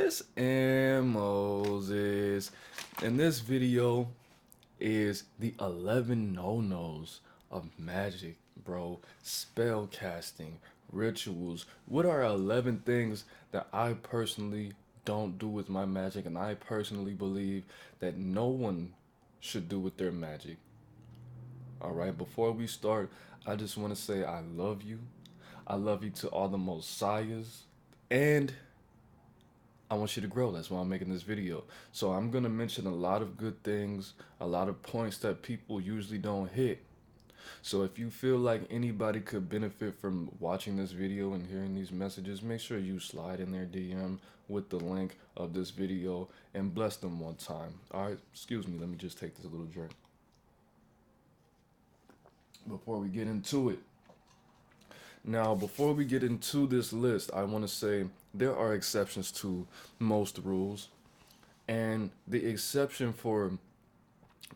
It's Moses, and this video is the 11 no-nos of magic, bro. Spell casting, rituals. What are 11 things that I personally don't do with my magic, and I personally believe that no one should do with their magic? All right, before we start, I just want to say I love you. I love you to all the Messiahs, and I want you to grow. That's why I'm making this video. So I'm going to mention a lot of good things, a lot of points that people usually don't hit. So if you feel like anybody could benefit from watching this video and hearing these messages, make sure you slide in their DM with the link of this video and bless them one time. All right, excuse me, let me just take this little drink before we get into it. Now, before we get into this list, I want to say there are exceptions to most rules. And the exception for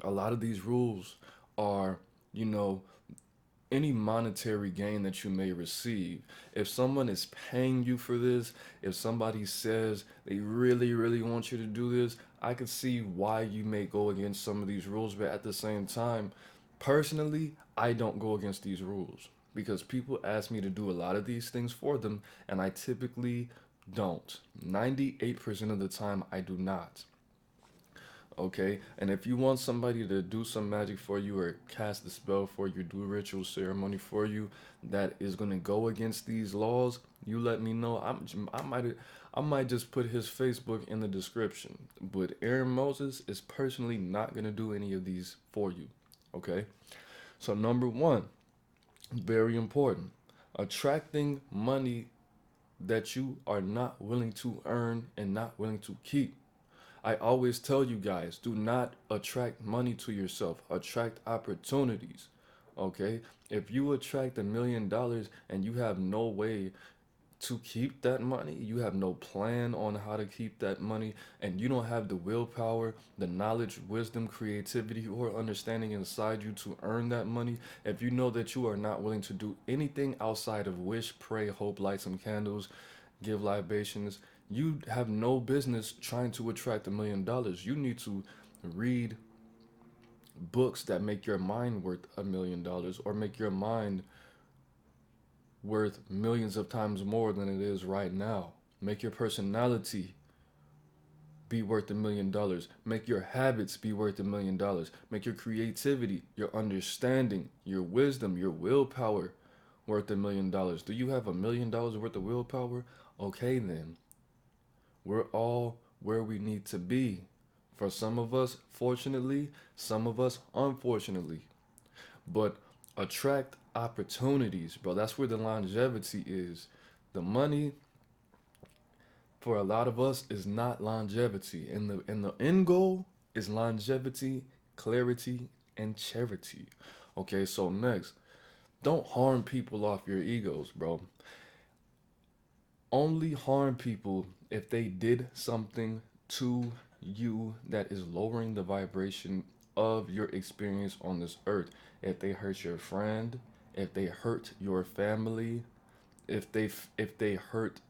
a lot of these rules are, you know, any monetary gain that you may receive. If someone is paying you for this, if somebody says they really, really want you to do this, I could see why you may go against some of these rules. But at the same time, personally, I don't go against these rules because people ask me to do a lot of these things for them, and I typically don't. 98% of the time, I do not. Okay, and if you want somebody to do some magic for you or cast a spell for you, do a ritual ceremony for you that is going to go against these laws, you let me know. I might just put his Facebook in the description. But Aaron Moses is personally not going to do any of these for you. Okay, so number one, very important, attracting money that you are not willing to earn and not willing to keep. I always tell you guys, do not attract money to yourself. Attract opportunities. Okay? If you attract $1 million and you have no way to keep that money, you have no plan on how to keep that money, and you don't have the willpower, the knowledge, wisdom, creativity, or understanding inside you to earn that money, if you know that you are not willing to do anything outside of wish, pray, hope, light some candles, give libations, you have no business trying to attract $1 million. You need to read books that make your mind worth $1 million or make your mind worth millions of times more than it is right now. Make your personality be worth $1 million. Make your habits be worth $1 million. Make your creativity, your understanding, your wisdom, your willpower worth $1 million. Do you have $1 million worth of willpower? Okay, then. We're all where we need to be. For some of us, fortunately, some of us, unfortunately. But attract opportunities, bro. That's where the longevity is. The money for a lot of us is not longevity. And the end goal is longevity, clarity, and charity. Okay, so next, don't harm people off your egos, bro. Only harm people if they did something to you that is lowering the vibration of your experience on this earth. If they hurt your friend, if they hurt your family, if they hurt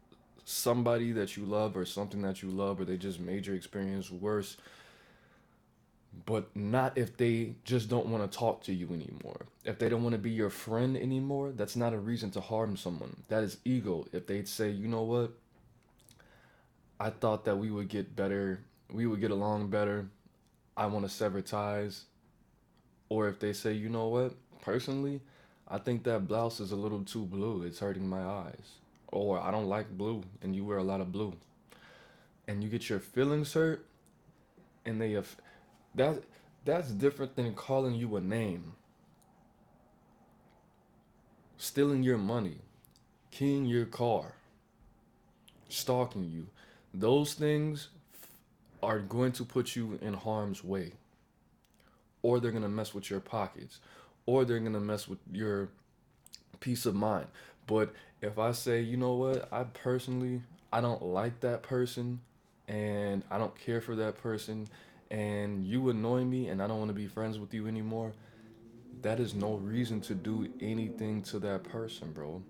somebody that you love or something that you love, or they just made your experience worse, but not if they just don't want to talk to you anymore. If they don't want to be your friend anymore, that's not a reason to harm someone. That is ego. If they'd say, you know what, I thought that we would get better, we would get along better, I want to sever ties. Or if they say, you know what, personally, I think that blouse is a little too blue, it's hurting my eyes. Or I don't like blue and you wear a lot of blue. And you get your feelings hurt, and that that's different than calling you a name, stealing your money, keying your car, stalking you. Those things are going to put you in harm's way, or they're going to mess with your pockets, or they're going to mess with your peace of mind. But if I say, you know what, I don't like that person, and I don't care for that person, and you annoy me and I don't want to be friends with you anymore, that is no reason to do anything to that person, bro.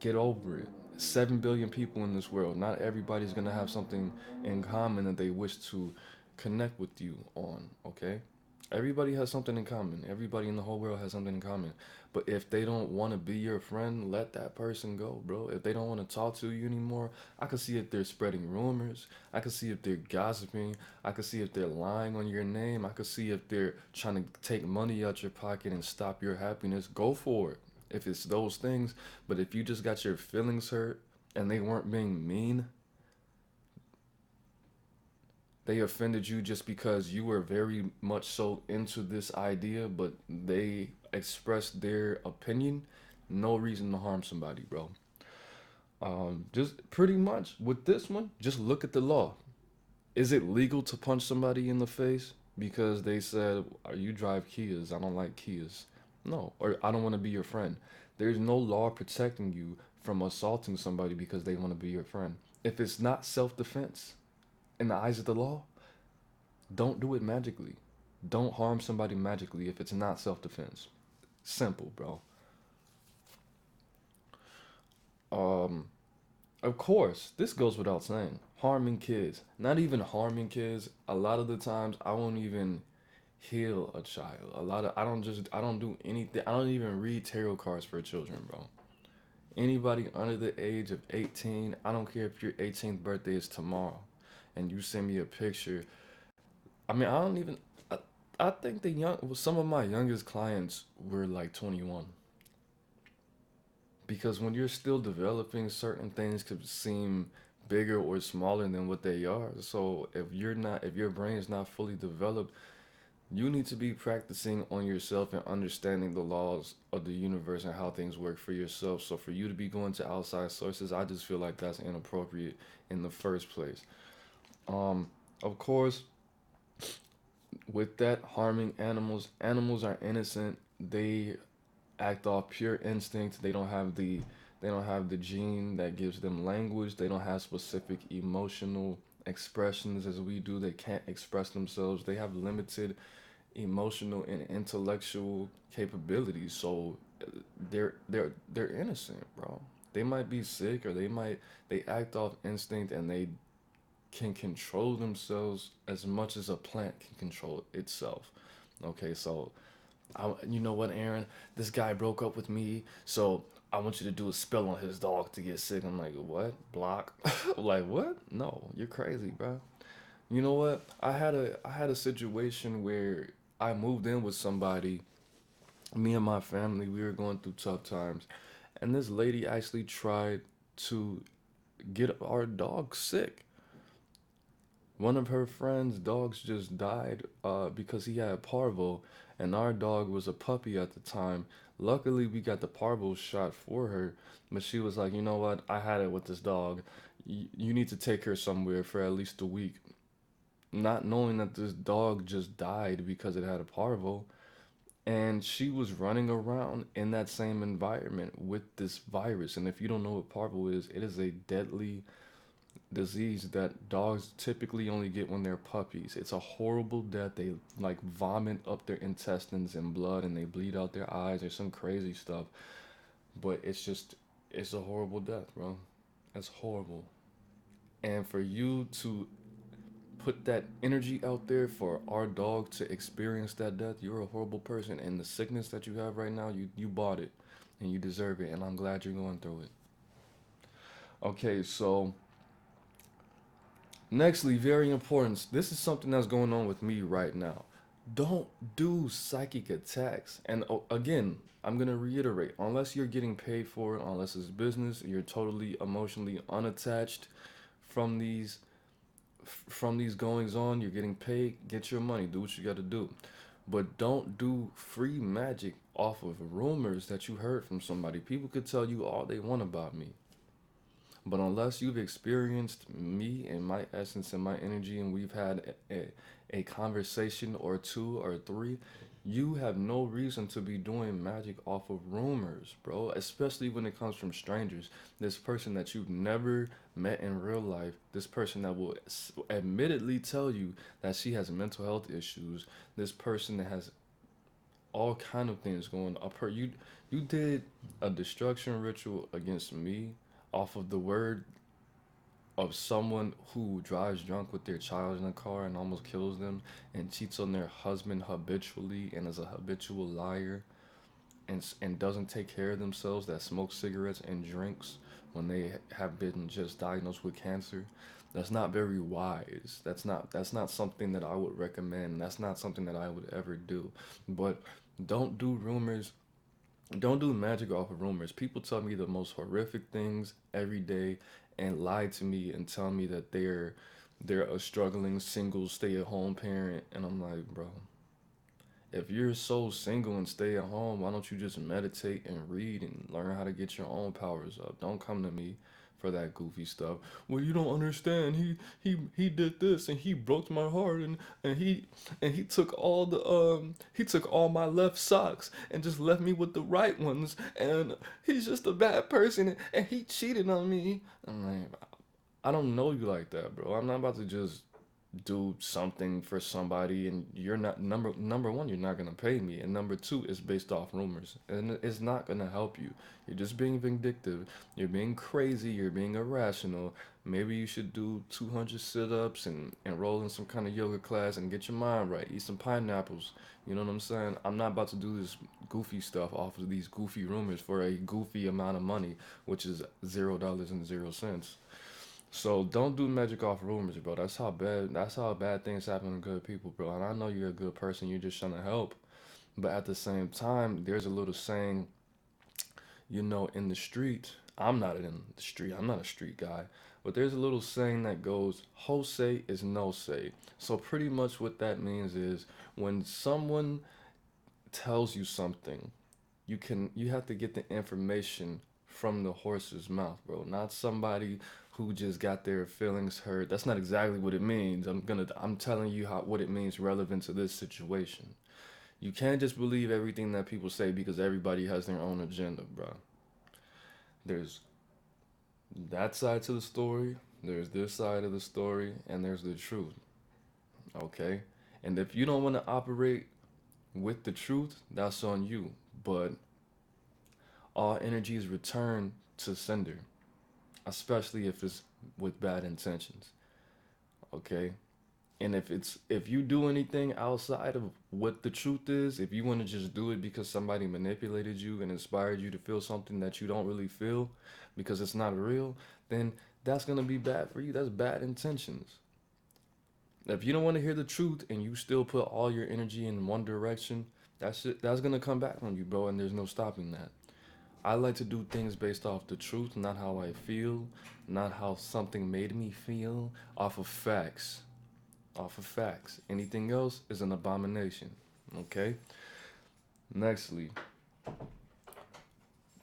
Get over it. 7 billion people in this world. Not everybody's going to have something in common that they wish to connect with you on, okay? Everybody has something in common. Everybody in the whole world has something in common. But if they don't want to be your friend, let that person go, bro. If they don't want to talk to you anymore, I can see if they're spreading rumors. I can see if they're gossiping. I can see if they're lying on your name. I can see if they're trying to take money out your pocket and stop your happiness. Go for it if it's those things. But if you just got your feelings hurt and they weren't being mean, they offended you just because you were very much so into this idea, but they expressed their opinion, no reason to harm somebody, bro. Just pretty much with this one, just look at the law. Is it legal to punch somebody in the face because they said, you drive Kias, I don't like Kias? No, or I don't want to be your friend. There's no law protecting you from assaulting somebody because they want to be your friend. If it's not self defense in the eyes of the law, don't do it magically. Don't harm somebody magically if it's not self defense. Simple, bro. Um, of course, this goes without saying. Harming kids, not even harming kids. A lot of the times, I won't even heal a child. I don't do anything. I don't even read tarot cards for children, bro. Anybody under the age of 18, I don't care if your 18th birthday is tomorrow, and you send me a picture. I mean, I don't even. I think some of my youngest clients were like 21. Because when you're still developing, certain things could seem bigger or smaller than what they are. So if your brain is not fully developed, you need to be practicing on yourself and understanding the laws of the universe and how things work for yourself. So for you to be going to outside sources, I just feel like that's inappropriate in the first place. Um, of course, with that, harming animals are innocent. They act off pure instinct. They don't have the gene that gives them language. They don't have specific emotional expressions as we do. They can't express themselves. They have limited emotional and intellectual capabilities. So they're innocent, bro. They might be sick or they act off instinct and they can control themselves as much as a plant can control itself. Okay, so you know what, Aaron? This guy broke up with me, so I want you to do a spell on his dog to get sick. I'm like, what? Block? Like, what? No, you're crazy, bro. You know what? I had a situation where I moved in with somebody. Me and my family, we were going through tough times, and this lady actually tried to get our dog sick. One of her friend's dogs just died because he had Parvo, and our dog was a puppy at the time. Luckily, we got the Parvo shot for her, but she was like, you know what? I had it with this dog. You need to take her somewhere for at least a week. Not knowing that this dog just died because it had a Parvo, and she was running around in that same environment with this virus. And if you don't know what Parvo is, it is a deadly disease that dogs typically only get when they're puppies. It's a horrible death. They like vomit up their intestines and blood and they bleed out their eyes or some crazy stuff. But it's a horrible death, bro. It's horrible. And for you to put that energy out there for our dog to experience that death, you're a horrible person. And the sickness that you have right now, you bought it and you deserve it. And I'm glad you're going through it. Okay, so nextly, very important. This is something that's going on with me right now. Don't do psychic attacks. And again, I'm going to reiterate, unless you're getting paid for it, unless it's business, you're totally emotionally unattached from these goings on, you're getting paid, get your money, do what you got to do. But don't do free magic off of rumors that you heard from somebody. People could tell you all they want about me. But unless you've experienced me and my essence and my energy, and we've had a conversation or two or three, you have no reason to be doing magic off of rumors, bro. Especially when it comes from strangers. This person that you've never met in real life, this person that will admittedly tell you that she has mental health issues, this person that has all kind of things going up her. You did a destruction ritual against me, off of the word of someone who drives drunk with their child in a car and almost kills them and cheats on their husband habitually and is a habitual liar and doesn't take care of themselves, that smokes cigarettes and drinks when they have been just diagnosed with cancer. That's not very wise. That's not something that I would recommend. That's not something that I would ever do. But don't do rumors, don't do magic off of rumors. People tell me the most horrific things every day and lie to me and tell me that they're a struggling single stay-at-home parent, and I'm like, bro, if you're so single and stay at home, why don't you just meditate and read and learn how to get your own powers up? Don't come to me for that goofy stuff. Well, you don't understand. He did this and he broke my heart and he took all the he took all my left socks and just left me with the right ones, and he's just a bad person and he cheated on me. I'm like, I don't know you like that, bro. I'm not about to just do something for somebody and you're not number one, you're not gonna pay me, and number two, it's based off rumors and it's not gonna help you. You're just being vindictive, you're being crazy, you're being irrational. Maybe you should do 200 sit-ups and enroll in some kind of yoga class and get your mind right, eat some pineapples. You know what I'm saying? I'm not about to do this goofy stuff off of these goofy rumors for a goofy amount of money, which is $0 and 0 cents. So don't do magic off rumors, bro. That's how bad things happen to good people, bro. And I know you're a good person, you're just trying to help. But at the same time, there's a little saying, in the street. I'm not in the street. I'm not a street guy. But there's a little saying that goes, Jose is no say. So pretty much what that means is when someone tells you something, you have to get the information from the horse's mouth, bro. Not somebody who just got their feelings hurt. That's not exactly what it means. I'm telling you what it means relevant to this situation. You can't just believe everything that people say because everybody has their own agenda, bro. There's that side to the story, there's this side of the story, and there's the truth. Okay? And if you don't want to operate with the truth, that's on you. But all energy is returned to sender, especially if it's with bad intentions. Okay? And if you do anything outside of what the truth is, if you want to just do it because somebody manipulated you and inspired you to feel something that you don't really feel because it's not real, then that's gonna be bad for you. That's bad intentions. If you don't want to hear the truth and you still put all your energy in one direction, that's gonna come back on you, bro, and there's no stopping that. I like to do things based off the truth, not how I feel, not how something made me feel, off of facts. Off of facts. Anything else is an abomination. Okay? Nextly,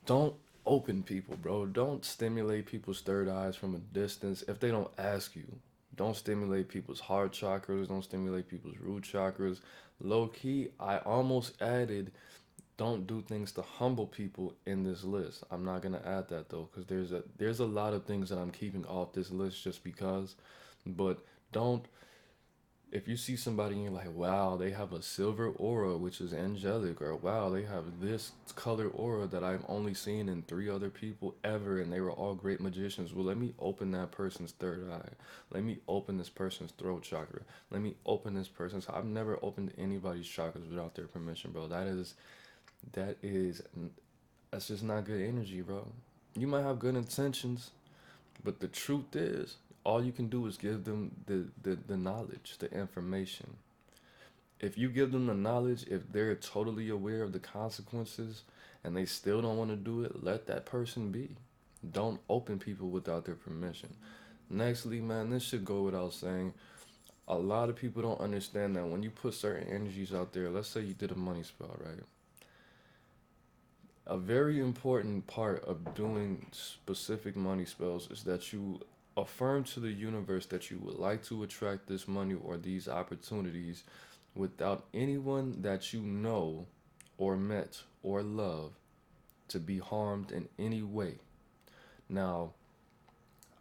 don't open people, bro. Don't stimulate people's third eyes from a distance if they don't ask you. Don't stimulate people's heart chakras. Don't stimulate people's root chakras. Low key, I almost added don't do things to humble people in this list. I'm not gonna add that though, because there's a lot of things that I'm keeping off this list just because. But don't if you see somebody and you're like, wow, they have a silver aura, which is angelic, or wow, they have this color aura that I've only seen in three other people ever, and they were all great magicians. Well, let me open that person's third eye. Let me open this person's throat chakra. Let me open this person's. I've never opened anybody's chakras without their permission, bro. That is, that's just not good energy, bro. You might have good intentions, but the truth is, all you can do is give them the knowledge, the information. If you give them the knowledge, if they're totally aware of the consequences and they still don't want to do it, let that person be. Don't open people without their permission. Nextly, man, this should go without saying. A lot of people don't understand that when you put certain energies out there, let's say you did a money spell, right? A very important part of doing specific money spells is that you affirm to the universe that you would like to attract this money or these opportunities without anyone that you know or met or love to be harmed in any way. Now,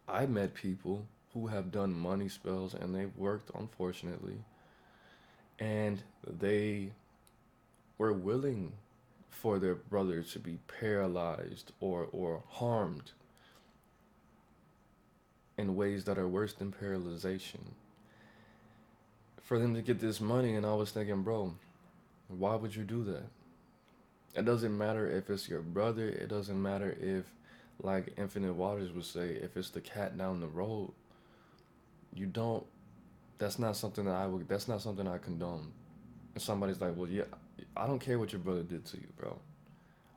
I met people who have done money spells and they've worked, unfortunately, and they were willing for their brother to be paralyzed or harmed in ways that are worse than paralyzation for them to get this money. And I was thinking, bro, why would you do that? It doesn't matter if it's your brother. It doesn't matter if, like Infinite Waters would say, if it's the cat down the road. You don't. That's not something that I would. That's not something I condone. And somebody's like, well, yeah, I don't care what your brother did to you, bro.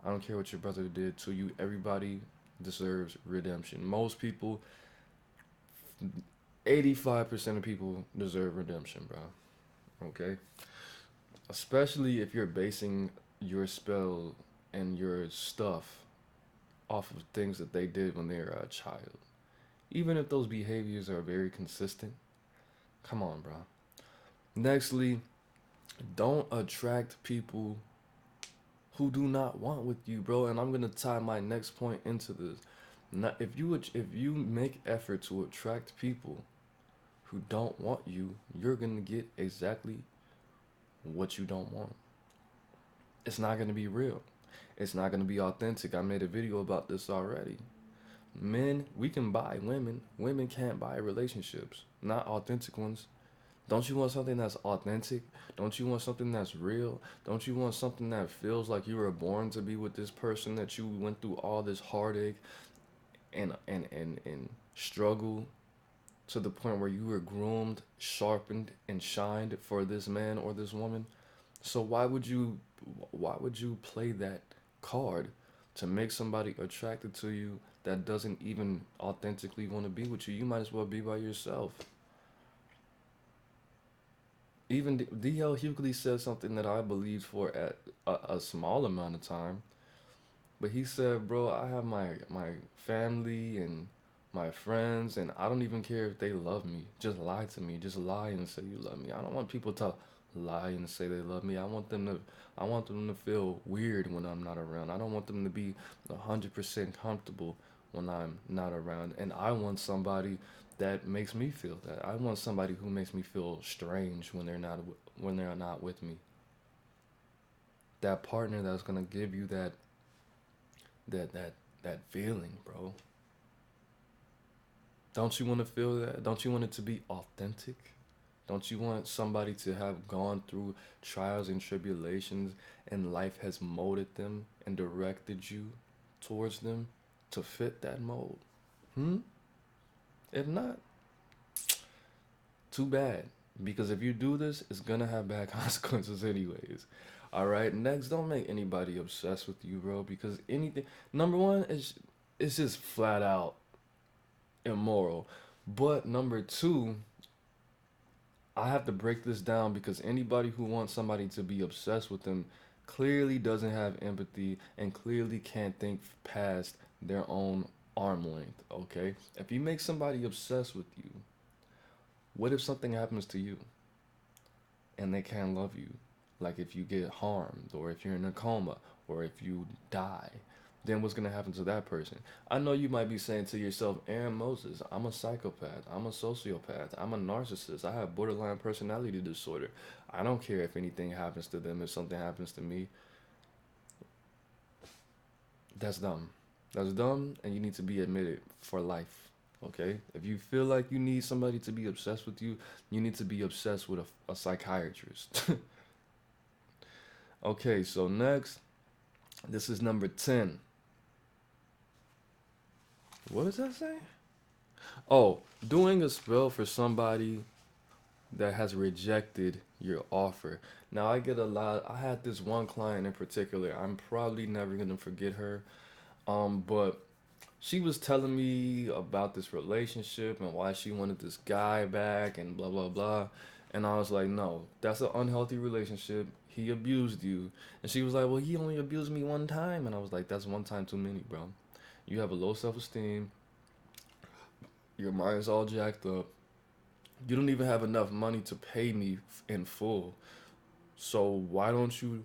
I don't care what your brother did to you. Everybody deserves redemption. Most people, 85% of people deserve redemption, bro. Okay? Especially if you're basing your spell and your stuff off of things that they did when they were a child. Even if those behaviors are very consistent, come on, bro. Nextly, don't attract people who do not want with you, bro. And I'm gonna tie my next point into this. Not, if you make effort to attract people who don't want you, you're gonna get exactly what you don't want. It's not gonna be real. It's not gonna be authentic. I made a video about this already. Men, we can buy women. Women can't buy relationships, not authentic ones. Don't you want something that's authentic? Don't you want something that's real? Don't you want something that feels like you were born to be with this person, that you went through all this heartache and struggle to the point where you were groomed, sharpened, and shined for this man or this woman? So why would you play that card to make somebody attracted to you that doesn't even authentically want to be with you? You might as well be by yourself. Even D.L. Hughley said something that I believed for at a small amount of time. But he said, bro, I have my family and my friends, and I don't even care if they love me. Just lie to me. Just lie and say you love me. I don't want people to lie and say they love me. I want them to feel weird when I'm not around. I don't want them to be 100% comfortable when I'm not around. And I want somebody that makes me feel that. I want somebody who makes me feel strange when they're not with me. That partner that's gonna give you that that that feeling, bro. Don't you want to feel that? Don't you want it to be authentic? Don't you want somebody to have gone through trials and tribulations and life has molded them and directed you towards them to fit that mold? Hmm? If not, too bad. Because if you do this, it's gonna have bad consequences anyways. All right. Next, don't make anybody obsessed with you, bro. Because anything, number one, is it's just flat out immoral. But number two, I have to break this down because anybody who wants somebody to be obsessed with them clearly doesn't have empathy and clearly can't think past their own arm length. Okay. If you make somebody obsessed with you, what if something happens to you and they can't love you? Like if you get harmed, or if you're in a coma, or if you die, then what's gonna happen to that person? I know you might be saying to yourself, Aaron Moses, I'm a psychopath, I'm a sociopath, I'm a narcissist, I have borderline personality disorder. I don't care if anything happens to them, if something happens to me. That's dumb. That's dumb, and you need to be admitted for life. Okay? If you feel like you need somebody to be obsessed with you, you need to be obsessed with a psychiatrist. Okay, so next, this is number 10. What does that say? Oh, doing a spell for somebody that has rejected your offer. Now, I get a lot. I had this one client in particular. I'm probably never going to forget her. But she was telling me about this relationship and why she wanted this guy back and blah blah blah. And I was like, no, that's an unhealthy relationship. He abused you. And she was like, well, he only abused me one time. And I was like, that's one time too many, bro. You have a low self esteem. Your mind's all jacked up. You don't even have enough money to pay me in full. So why don't you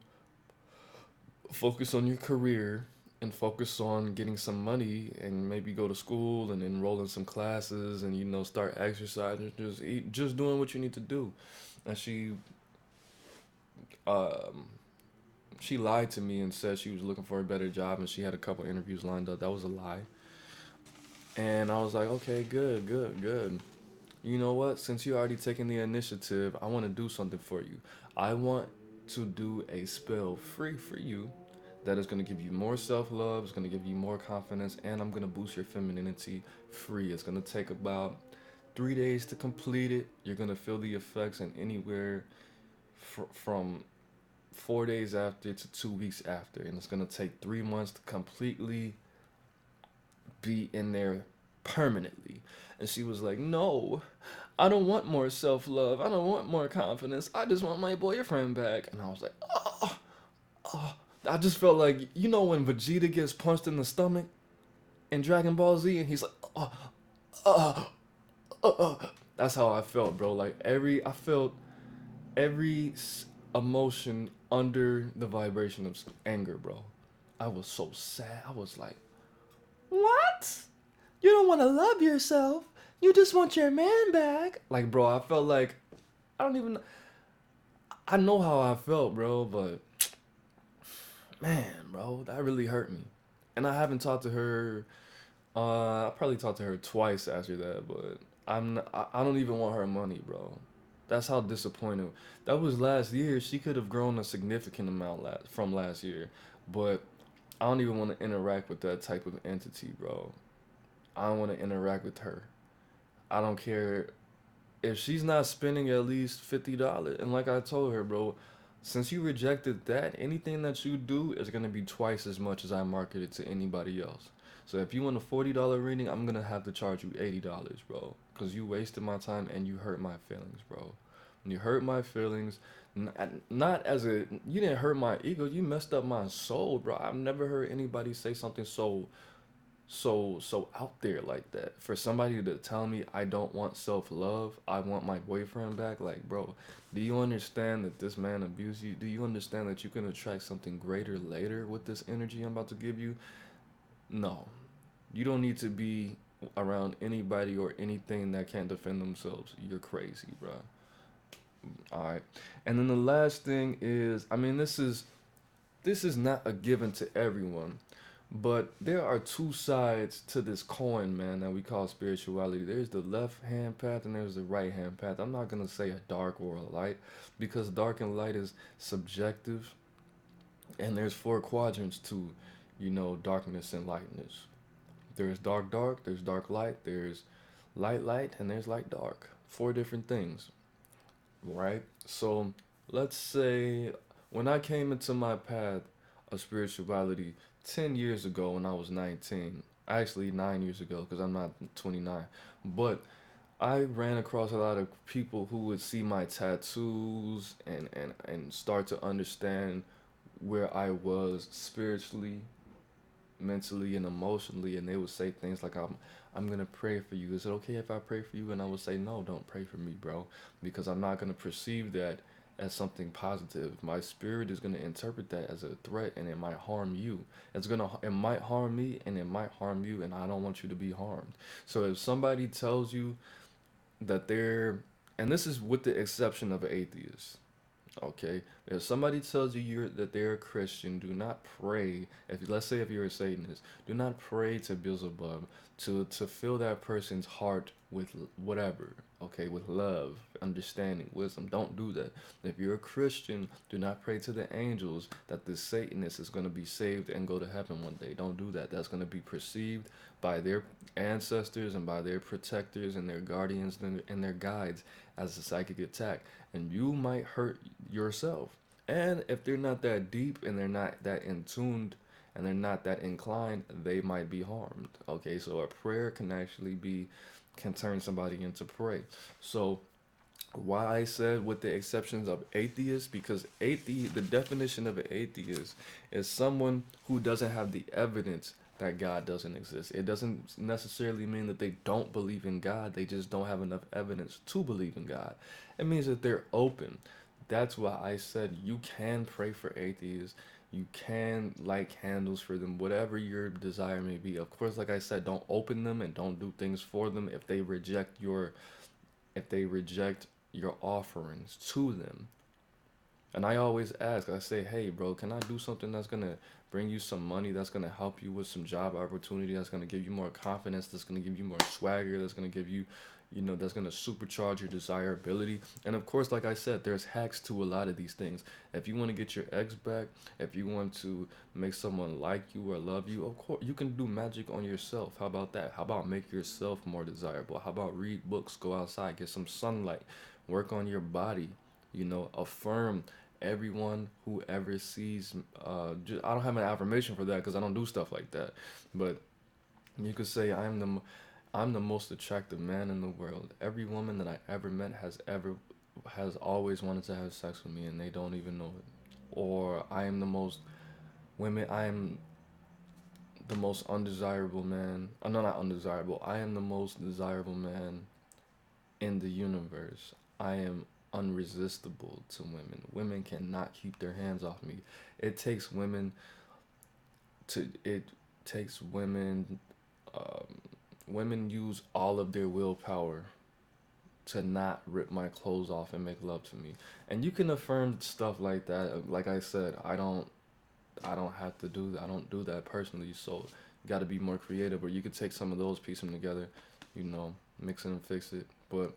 focus on your career and focus on getting some money and maybe go to school and enroll in some classes and start exercising, just doing what you need to do. And um she lied to me and said she was looking for a better job and she had a couple interviews lined up. That was a lie. And I was like, okay, good, good, good. You know what? Since you already taken the initiative, I want to do something for you. I want to do a spell free for you that is going to give you more self love, it's going to give you more confidence, and I'm going to boost your femininity free. It's going to take about 3 days to complete it. You're going to feel the effects in anywhere from 4 days after to 2 weeks after. And it's going to take 3 months to completely be in there permanently. And she was like, no, I don't want more self love. I don't want more confidence. I just want my boyfriend back. And I was like, oh, oh. I just felt like, when Vegeta gets punched in the stomach in Dragon Ball Z and he's like, oh, oh, oh, oh. That's how I felt, bro. Like, I felt every emotion under the vibration of anger, bro. I was so sad. I was like, what? You don't want to love yourself. You just want your man back. Like, bro, I felt like I don't even. I know how I felt, bro, but man, bro, that really hurt me. And I haven't talked to her. I probably talked to her twice after that, but I don't even want her money, bro. That's how disappointed. That was last year. She could have grown a significant amount from last year, but I don't even want to interact with that type of entity, bro. I don't want to interact with her. I don't care if she's not spending at least $50. And like I told her, bro, since you rejected that, anything that you do is gonna be twice as much as I market it to anybody else. So if you want a $40 reading, I'm gonna have to charge you $80, bro, because you wasted my time and you hurt my feelings, bro. You hurt my feelings, not as a you didn't hurt my ego. You messed up my soul, bro. I've never heard anybody say something so out there like that. For somebody to tell me I don't want self-love, I want my boyfriend back, like, bro, do you understand that this man abused you? Do you understand that you can attract something greater later with this energy I'm about to give you? No, you don't need to be around anybody or anything that can't defend themselves. You're crazy, bro. All right. And then the last thing is, I mean, this is not a given to everyone, but there are two sides to this coin, man, that we call spirituality. There's the left hand path and there's the right hand path. I'm not going to say a dark or a light, because dark and light is subjective, and there's four quadrants to, darkness and lightness. There's dark, dark, there's dark, light, there's light, light, and there's light, dark. Four different things, right? So let's say when I came into my path of spirituality 10 years ago when I was 19, actually 9 years ago because I'm not 29, but I ran across a lot of people who would see my tattoos and start to understand where I was spiritually, mentally, and emotionally, and they would say things like, I'm gonna pray for you. Is it okay if I pray for you? And I would say, no, don't pray for me, bro, because I'm not gonna perceive that as something positive. My spirit is gonna interpret that as a threat, and it might harm you. It might harm me, and it might harm you, and I don't want you to be harmed. So if somebody tells you that and this is with the exception of an atheist. Okay, if somebody tells you that they're a Christian, do not pray. If let's say if you're a Satanist, do not pray to Beelzebub to fill that person's heart with whatever. Okay, with love, understanding, wisdom. Don't do that. If you're a Christian, do not pray to the angels that the Satanist is going to be saved and go to heaven one day. Don't do that. That's going to be perceived by their ancestors and by their protectors and their guardians and their guides as a psychic attack, and you might hurt yourself. And if they're not that deep and they're not that in tuned and they're not that inclined, they might be harmed. Okay, so a prayer can turn somebody into prey. So why I said with the exceptions of atheists, because the definition of an atheist is someone who doesn't have the evidence that God doesn't exist. It doesn't necessarily mean that they don't believe in God, they just don't have enough evidence to believe in God. It means that they're open. That's why I said you can pray for atheists, you can light candles for them, whatever your desire may be. Of course, like I said, don't open them and don't do things for them if they reject your offerings to them. And I always ask, I say, hey, bro, can I do something that's going to bring you some money, that's going to help you with some job opportunity, that's going to give you more confidence, that's going to give you more swagger, that's going to give you, that's going to supercharge your desirability. And of course, like I said, there's hacks to a lot of these things. If you want to get your ex back, if you want to make someone like you or love you, of course, you can do magic on yourself. How about that? How about make yourself more desirable? How about read books, go outside, get some sunlight, work on your body, affirm everyone who ever sees. I don't have an affirmation for that because I don't do stuff like that. But you could say I'm the most attractive man in the world. Every woman that I ever met has always wanted to have sex with me and they don't even know it. Or I am the most undesirable man. No, not undesirable. I am the most desirable man in the universe. I am unresistible to women. Women cannot keep their hands off me. It takes women it takes women um, women use all of their willpower to not rip my clothes off and make love to me. And you can affirm stuff like that. Like I said, I don't have to do that. I don't do that personally. So you got to be more creative, or you could take some of those, piece them together, mix it and fix it. But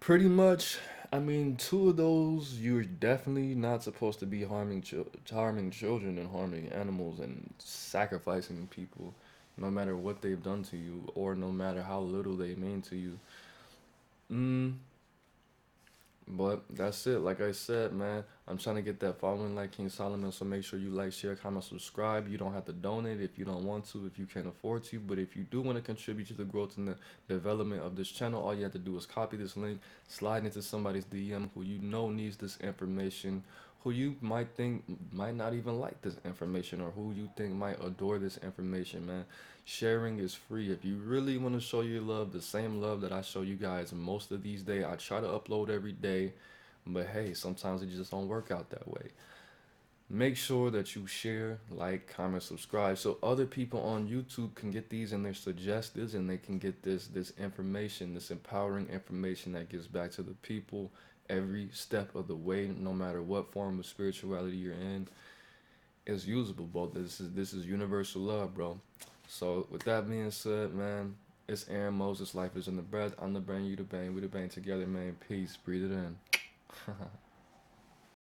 pretty much, I mean, two of those, you're definitely not supposed to be harming children and harming animals and sacrificing people, no matter what they've done to you or no matter how little they mean to you. Mm, but that's it. Like I said, man, I'm trying to get that following like King Solomon. So make sure you like, share, comment, subscribe. You don't have to donate if you don't want to, if you can't afford to. But if you do want to contribute to the growth and the development of this channel, all you have to do is copy this link, slide into somebody's DM who you know needs this information, who you might think might not even like this information, or who you think might adore this information, man. Sharing is free. If you really want to show your love, the same love that I show you guys most of these days, I try to upload every day, but hey, sometimes it just don't work out that way. Make sure that you share, like, comment, subscribe, so other people on YouTube can get these and they're suggested, and they can get this information, this empowering information that gives back to the people every step of the way, no matter what form of spirituality you're in. Is usable, bro. This is universal love, bro. So with that being said, man, it's Aaron Moses. Life is in the breath. I'm the brain, you the bang. We the bang together, man. Peace. Breathe it in.